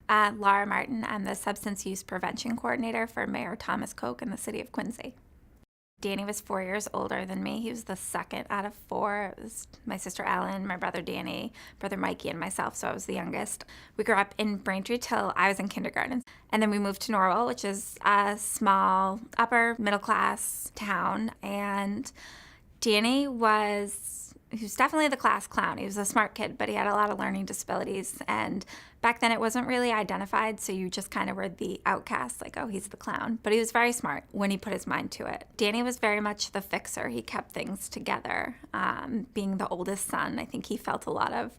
Laura Martin. I'm the Substance Use Prevention Coordinator for Mayor Thomas Koch in the city of Quincy. Danny was 4 years older than me. He was the second out of four. It was my sister Ellen, my brother Danny, brother Mikey, and myself, so I was the youngest. We grew up in Braintree till I was in kindergarten. And then we moved to Norwell, which is a small, upper middle class town. And Danny he was definitely the class clown. He was a smart kid, but he had a lot of learning disabilities. And back then it wasn't really identified, so you just kind of were the outcast, like, oh, he's the clown. But he was very smart when he put his mind to it. Danny was very much the fixer. He kept things together. Being the oldest son, I think he felt a lot of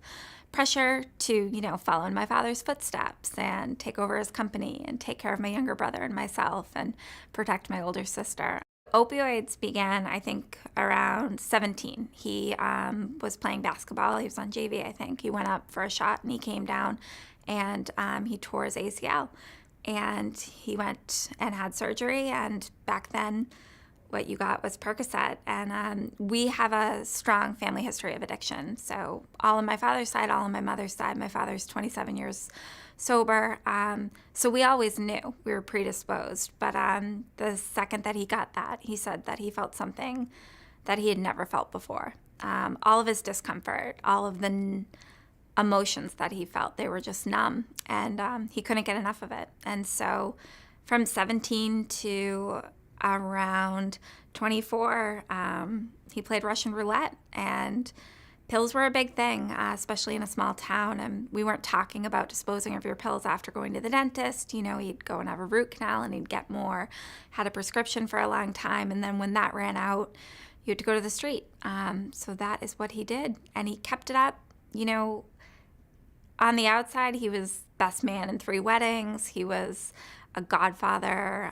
pressure to, follow in my father's footsteps and take over his company and take care of my younger brother and myself and protect my older sister. Opioids began, I think, around 17. He was playing basketball. He was on JV, I think. He went up for a shot and he came down and he tore his ACL. And he went and had surgery. And back then, what you got was Percocet. And we have a strong family history of addiction. So all on my father's side, all on my mother's side. My father's 27 years sober. So we always knew we were predisposed. But the second that he got that, he said that he felt something that he had never felt before. All of his discomfort, all of the emotions that he felt, they were just numb. And he couldn't get enough of it. And so from 17 to around 24, he played Russian roulette, and pills were a big thing, especially in a small town. And we weren't talking about disposing of your pills after going to the dentist. He'd go and have a root canal and he'd get more, had a prescription for a long time. And then when that ran out, you had to go to the street. So that is what he did. And he kept it up. On the outside, he was best man in 3 weddings. He was a godfather.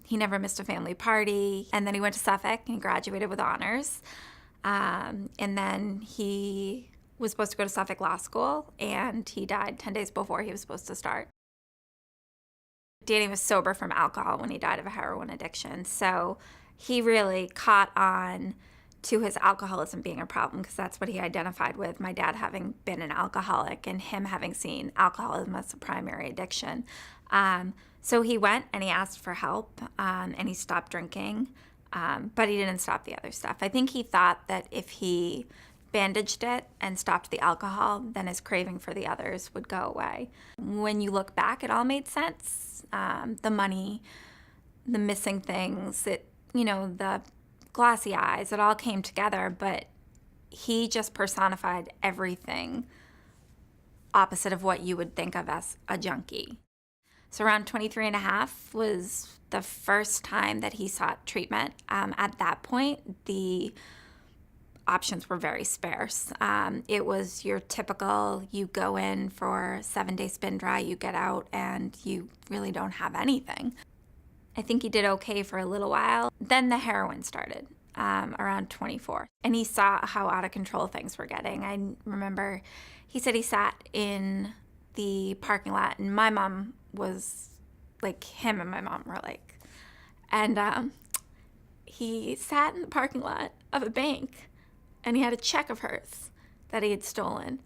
He never missed a family party. And then he went to Suffolk and he graduated with honors. And then he was supposed to go to Suffolk Law School, and he died 10 days before he was supposed to start. Danny was sober from alcohol when he died of a heroin addiction. So he really caught on to his alcoholism being a problem, because that's what he identified with, my dad having been an alcoholic and him having seen alcoholism as a primary addiction. So he went and he asked for help, and he stopped drinking. But he didn't stop the other stuff. I think he thought that if he bandaged it and stopped the alcohol, then his craving for the others would go away. When you look back, it all made sense. The money, the missing things, the glossy eyes, it all came together, but he just personified everything opposite of what you would think of as a junkie. So around 23 and a half was the first time that he sought treatment. At that point, the options were very sparse. It was your typical, you go in for 7-day spin dry, you get out, and you really don't have anything. I think he did okay for a little while. Then the heroin started around 24. And he saw how out of control things were getting. I remember he said he sat in the parking lot, and my mom was like, him and my mom were like, and he sat in the parking lot of a bank, and he had a check of hers that he had stolen,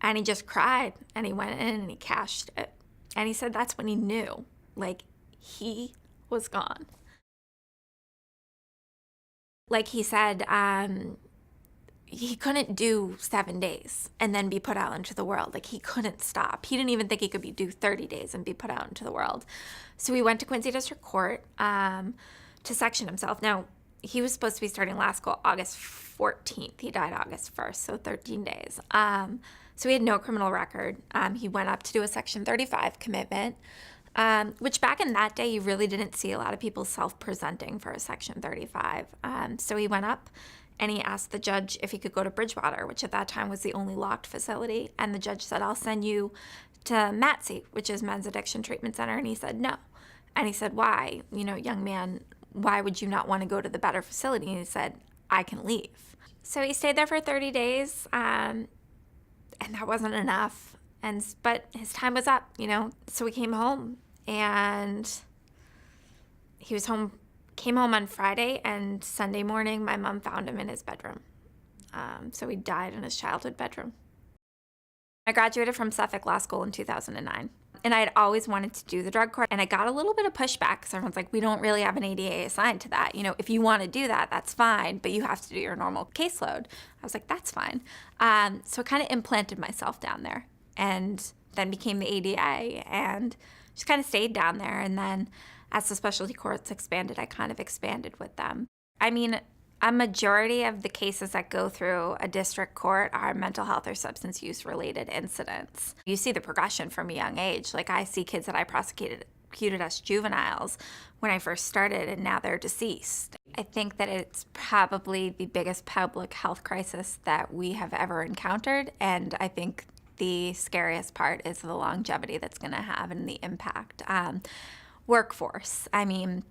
and he just cried, and he went in and he cashed it. And he said that's when he knew, like, he was gone. Like he said, he couldn't do 7 days and then be put out into the world. Like, he couldn't stop. He didn't even think he could do 30 days and be put out into the world. So he went to Quincy District Court to section himself. Now, he was supposed to be starting law school August 14th. He died August 1st, so 13 days. So he had no criminal record. He went up to do a Section 35 commitment, which back in that day, you really didn't see a lot of people self-presenting for a Section 35. So he went up and he asked the judge if he could go to Bridgewater, which at that time was the only locked facility. And the judge said, I'll send you to MATC, which is Men's Addiction Treatment Center. And he said, no. And he said, why? Young man, why would you not want to go to the better facility? And he said, I can leave. So he stayed there for 30 days, and that wasn't enough. But his time was up, So he came home, and he was home. Came home on Friday, and Sunday morning, my mom found him in his bedroom. So he died in his childhood bedroom. I graduated from Suffolk Law School in 2009. And I had always wanted to do the drug court, and I got a little bit of pushback because everyone's like, we don't really have an ADA assigned to that. If you want to do that, that's fine, but you have to do your normal caseload. I was like, that's fine. So I kind of implanted myself down there and then became the ADA and just kind of stayed down there. And then as the specialty courts expanded, I kind of expanded with them. I mean, a majority of the cases that go through a district court are mental health or substance use related incidents. You see the progression from a young age. Like I see kids that I prosecuted as juveniles when I first started, and now they're deceased. I think that it's probably the biggest public health crisis that we have ever encountered, and I think the scariest part is the longevity that's going to have and the impact. Workforce. I mean,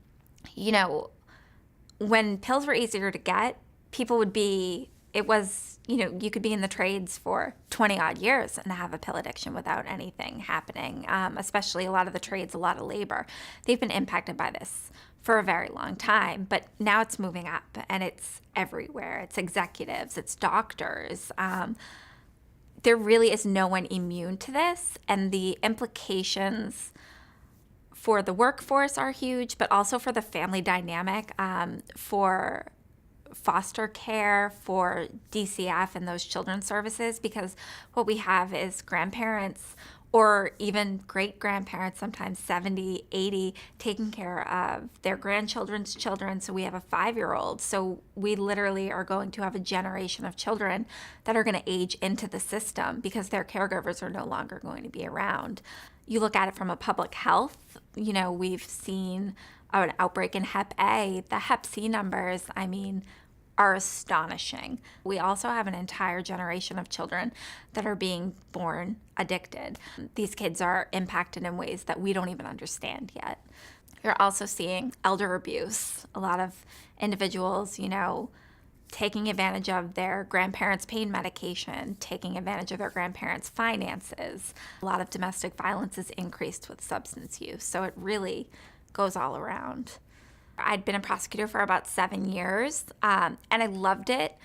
when pills were easier to get, people would be, you could be in the trades for 20 odd years and have a pill addiction without anything happening, especially a lot of the trades, a lot of labor. They've been impacted by this for a very long time, but now it's moving up and it's everywhere. It's executives, it's doctors. There really is no one immune to this, and the implications for the workforce are huge, but also for the family dynamic, for foster care, for DCF and those children's services, because what we have is grandparents or even great-grandparents, sometimes 70, 80, taking care of their grandchildren's children. So we have a 5-year-old. So we literally are going to have a generation of children that are going to age into the system because their caregivers are no longer going to be around. You look at it from a public health, we've seen an outbreak in Hep A. The Hep C numbers, are astonishing. We also have an entire generation of children that are being born addicted. These kids are impacted in ways that we don't even understand yet. You're also seeing elder abuse. A lot of individuals, taking advantage of their grandparents' pain medication, taking advantage of their grandparents' finances. A lot of domestic violence is increased with substance use. So it really goes all around. I'd been a prosecutor for about 7 years, and I loved it,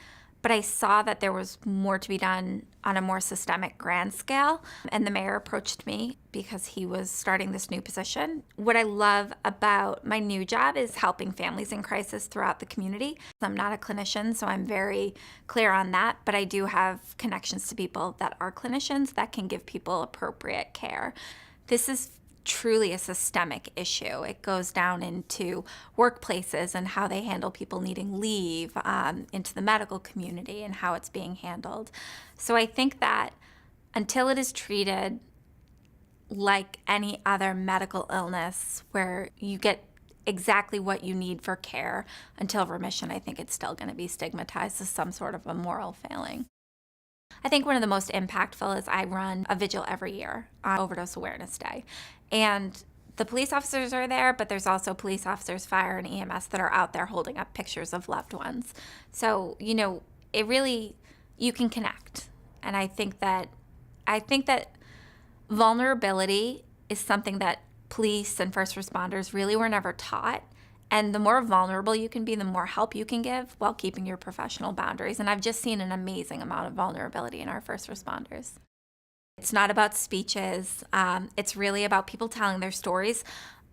but I saw that there was more to be done on a more systemic grand scale, and the mayor approached me because he was starting this new position. What I love about my new job is helping families in crisis throughout the community. I'm not a clinician, so I'm very clear on that, but I do have connections to people that are clinicians that can give people appropriate care. This is truly a systemic issue. It goes down into workplaces and how they handle people needing leave, into the medical community and how it's being handled. So I think that until it is treated like any other medical illness where you get exactly what you need for care until remission, I think it's still going to be stigmatized as some sort of a moral failing. I think one of the most impactful is I run a vigil every year on Overdose Awareness Day. And the police officers are there, but there's also police officers, fire, and EMS that are out there holding up pictures of loved ones. So, it really, you can connect. And I think that vulnerability is something that police and first responders really were never taught. And the more vulnerable you can be, the more help you can give while keeping your professional boundaries. And I've just seen an amazing amount of vulnerability in our first responders. It's not about speeches. It's really about people telling their stories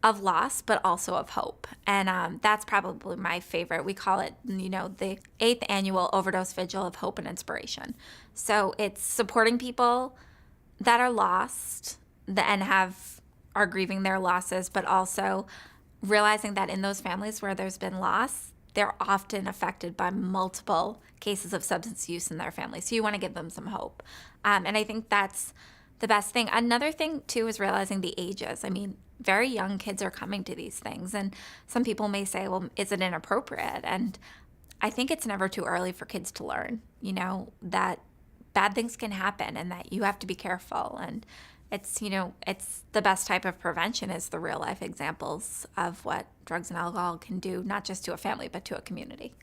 of loss, but also of hope. And that's probably my favorite. We call it, the 8th annual Overdose Vigil of Hope and Inspiration. So it's supporting people that are lost and are grieving their losses, but also realizing that in those families where there's been loss, they're often affected by multiple cases of substance use in their family. So you want to give them some hope. And I think that's the best thing. Another thing, too, is realizing the ages. Very young kids are coming to these things. And some people may say, well, is it inappropriate? And I think it's never too early for kids to learn, that bad things can happen and that you have to be careful. And it's the best type of prevention is the real life examples of what drugs and alcohol can do, not just to a family, but to a community.